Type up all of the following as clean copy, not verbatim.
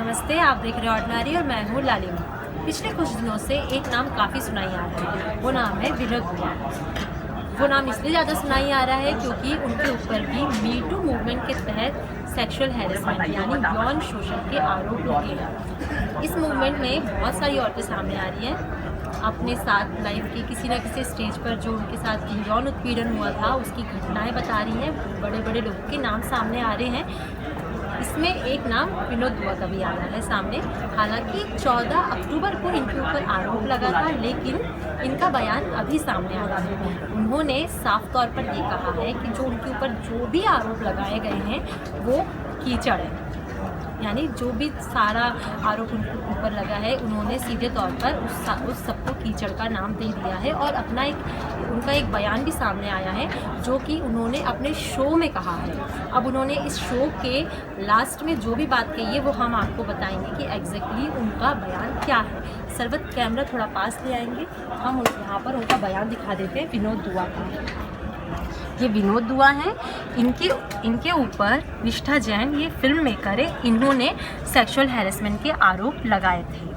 नमस्ते, आप देख रहे हो ऑर्डिनरी और मैं हूँ लालिमा। पिछले कुछ दिनों से एक नाम काफ़ी सुनाई आ रहा है, वो नाम है विनोद दुआ। वो नाम इसलिए ज़्यादा सुनाई आ रहा है क्योंकि उनके ऊपर भी मी टू मूवमेंट के तहत सेक्सुअल हैरेसमेंट यानी यौन शोषण के आरोप लगे हैं। इस मूवमेंट में बहुत सारी औरतें सामने आ रही हैं, अपने साथ लाइफ के किसी न किसी स्टेज पर जो उनके साथ यौन उत्पीड़न हुआ था उसकी घटनाएं बता रही हैं। बड़े बड़े लोगों के नाम सामने आ रहे हैं। इसमें एक नाम विनोद दुआ का भी आ रहा है सामने। हालांकि 14 अक्टूबर को इनके ऊपर आरोप लगा था, लेकिन इनका बयान अभी सामने आया है। उन्होंने साफ तौर पर ये कहा है कि जो उनके ऊपर जो भी आरोप लगाए गए हैं वो कीचड़ है, यानी जो भी सारा आरोप उनके ऊपर लगा है उन्होंने सीधे तौर पर उस सबको कीचड़ का नाम दे दिया है। और अपना उनका एक बयान भी सामने आया है जो कि उन्होंने अपने शो में कहा है। अब उन्होंने इस शो के लास्ट में जो भी बात कही है वो हम आपको बताएंगे कि एग्जैक्टली उनका बयान क्या है। सरवत कैमरा थोड़ा पास ले आएंगे, हम यहाँ पर उनका बयान दिखा देते हैं विनोद दुआ का। ये विनोद दुआ हैं, इनके ऊपर निष्ठा जैन ये फिल्म मेकर है, इन्होंने सेक्सुअल हैरेसमेंट के आरोप लगाए थे।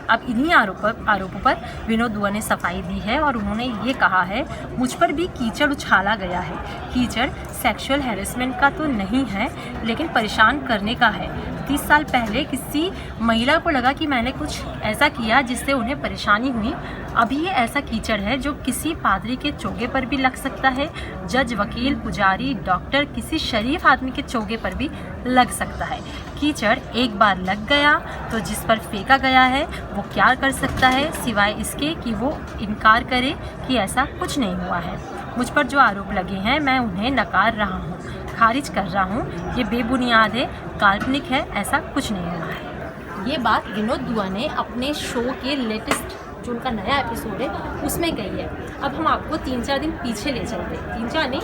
अब इन्हीं आरोपों पर विनोद दुआ ने सफाई दी है और उन्होंने ये कहा है, मुझ पर भी कीचड़ उछाला गया है। कीचड़ सेक्सुअल हैरेसमेंट का तो नहीं है, लेकिन परेशान करने का है। 30 साल पहले किसी महिला को लगा कि मैंने कुछ ऐसा किया जिससे उन्हें परेशानी हुई। अभी ये ऐसा कीचड़ है जो किसी पादरी के चोगे पर भी लग सकता है, जज, वकील, पुजारी, डॉक्टर, किसी शरीफ आदमी के चोगे पर भी लग सकता है। कीचड़ एक बार लग गया तो जिस पर फेंका गया है वो क्या कर सकता है सिवाय इसके कि वो इनकार करे कि ऐसा कुछ नहीं हुआ है। मुझ पर जो आरोप लगे हैं मैं उन्हें नकार रहा हूँ, खारिज कर रहा हूँ। ये बेबुनियाद है, काल्पनिक है, ऐसा कुछ नहीं हुआ है। ये बात विनोद दुआ ने अपने शो के लेटेस्ट जो उनका नया एपिसोड है उसमें कही है। अब हम आपको 3-4 दिन पीछे ले चलते हैं, 3-4 नहीं,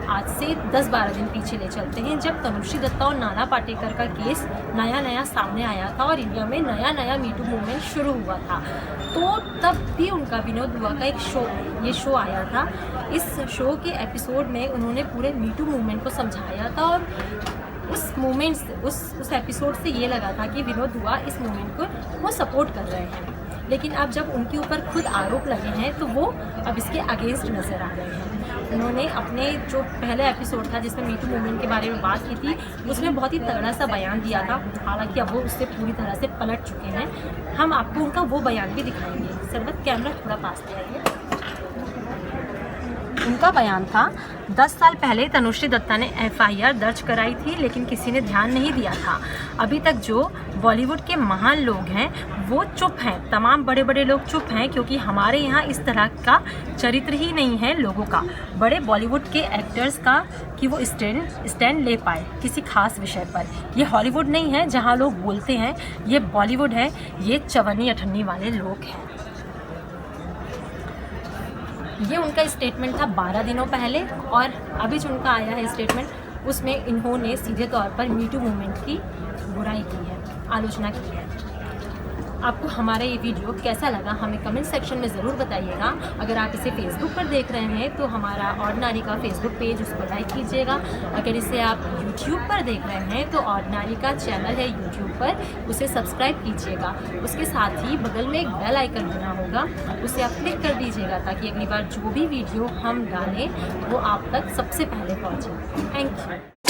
आज से 10-12 दिन पीछे ले चलते हैं, जब तनुश्री दत्ता और नाना पाटेकर का केस नया सामने आया था और इंडिया में नया मीटू मूवमेंट शुरू हुआ था। तो तब भी उनका विनोद दुआ का एक शो आया था। इस शो के एपिसोड में उन्होंने पूरे मीटू मूवमेंट को समझाया था और उस मूवमेंट से उस एपिसोड से ये लगा था कि विनोद दुआ इस मूवमेंट को वो सपोर्ट कर रहे हैं। लेकिन अब जब उनके ऊपर खुद आरोप लगे हैं तो वो अब इसके अगेंस्ट नज़र आ रहे हैं। उन्होंने अपने जो पहले एपिसोड था जिसमें मीटू मूवमेंट के बारे में बात की थी उसमें बहुत ही तगड़ा सा बयान दिया था। हालांकि अब वो उससे पूरी तरह से पलट चुके हैं। हम आपको उनका वो बयान भी दिखाएंगे। सरबत कैमरा थोड़ा पास ले आइए। उनका बयान था, 10 साल पहले तनुश्री दत्ता ने FIR दर्ज कराई थी, लेकिन किसी ने ध्यान नहीं दिया था। अभी तक जो बॉलीवुड के महान लोग हैं वो चुप हैं, तमाम बड़े बड़े लोग चुप हैं, क्योंकि हमारे यहाँ इस तरह का चरित्र ही नहीं है लोगों का, बड़े बॉलीवुड के एक्टर्स का, कि वो स्टैंड ले पाए किसी खास विषय पर। ये हॉलीवुड नहीं है जहाँ लोग बोलते हैं, ये बॉलीवुड है, ये चवन्नी अठन्नी वाले लोग हैं। ये उनका स्टेटमेंट था 12 दिनों पहले, और अभी जो उनका आया है स्टेटमेंट उसमें इन्होंने सीधे तौर पर मीटू मूवमेंट की बुराई की है, आलोचना की है। आपको हमारा ये वीडियो कैसा लगा हमें कमेंट सेक्शन में ज़रूर बताइएगा। अगर आप इसे फेसबुक पर देख रहे हैं तो हमारा ऑर्डिनरी का फेसबुक पेज, उसको लाइक कीजिएगा। अगर इसे आप यूट्यूब पर देख रहे हैं तो ऑर्डिनरी का चैनल है यूट्यूब पर, उसे सब्सक्राइब कीजिएगा। उसके साथ ही बगल में एक बेल आइकन बना होगा, उसे आप क्लिक कर दीजिएगा ताकि अगली बार जो भी वीडियो हम डालें वो आप तक सबसे पहले पहुँचे। Thank you.